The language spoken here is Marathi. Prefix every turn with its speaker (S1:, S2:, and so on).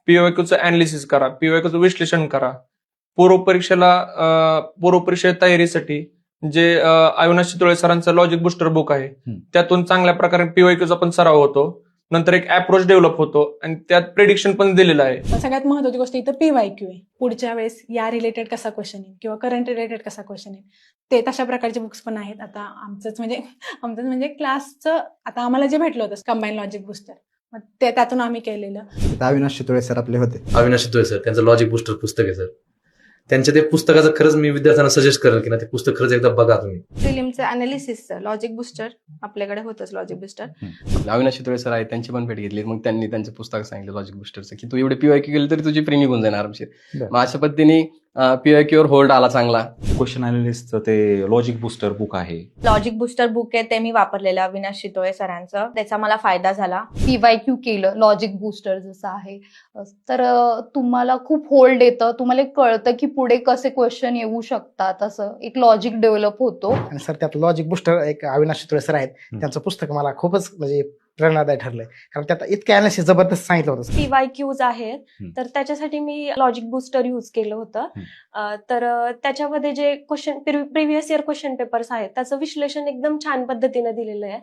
S1: पीओक्यूचं अनालिसिस करा, पीओक्यूचं विश्लेषण करा. पूर्व परीक्षा तयारीसाठी जे अविनाश चितोळे सरांचं लॉजिक बुस्टर बुक आहे, त्यातून चांगल्या प्रकारे पीओक्यूचा पण सराव होतो. नंतर एक अप्रोच डेव्हलप होतो आणि त्यात प्रेडिक्शन पण दिलेलं आहे.
S2: सगळ्यात महत्त्वाची गोष्ट इथं पीवायक्यू आहे. पुढच्या वेळेस या रिलेटेड कसा क्वेश्चन येईल किंवा करंट रिलेटेड कसा क्वेश्चन येईल, ते तशा प्रकारचे बुक्स पण आहेत. आता आमचंच म्हणजे क्लासचं आता आम्हाला जे भेटलं होतं कंबाईन लॉजिक बुस्टर, मग ते त्यातून आम्ही केलेलं.
S3: अविनाश चितोळे सर आपले होते.
S4: अविनाश चितोळे सर, त्यांचं लॉजिक बुस्टर पुस्तक आहे सर. त्यांच्या ते पुस्तकाचं खरंच मी विद्यार्थ्यांना सजेस्ट करेन की ना ते पुस्तक खरंच एकदा बघा तुम्ही.
S5: प्रिलिमचं अनालिसिसचं लॉजिक बुस्टर आपल्याकडे होतंच logic booster.
S6: Avinash Chitole sir आहेत, त्यांची पण भेट घेतली. मग त्यांनी त्यांचं पुस्तक सांगितलं लॉजिक बुस्टरचं की तू एवढे पीवायक्यू केली तरी तुझी प्री निघून जाणार आरामशीर. मग अशा पद्धतीने पीवायक्यूवर होल्ड आला चांगला.
S7: क्वेश्चन अनालिस्टचं ते लॉजिक बुस्टर बुक आहे.
S5: लॉजिक बुस्टर बुक आहे ते मी वापरलेलं अविनाश चितोळे सरांचं, त्याचा मला फायदा झाला.
S8: पीवायक्यू केलं लॉजिक बुस्टर जसं आहे तर तुम्हाला खूप होल्ड येतं, तुम्हाला कळतं की पुढे कसे क्वेश्चन येऊ शकतात, असं एक लॉजिक डेव्हलप होतो.
S3: आणि सर त्यात लॉजिक बुस्टर एक अविनाश चितोळे सर आहेत, त्यांचं पुस्तक मला खूपच म्हणजे प्रेरणादायी ठरलंय, कारण त्यात इतकं अनालिसिस जबरदस्त सांगितलं होतं.
S9: पीवायक्यूज आहेत तर त्याच्यासाठी मी लॉजिक बुस्टर यूज केलं होतं. तर त्याच्यामध्ये जे question previous year question papers आहेत त्याचं विश्लेषण एकदम छान पद्धतीने दिलेलं आहे.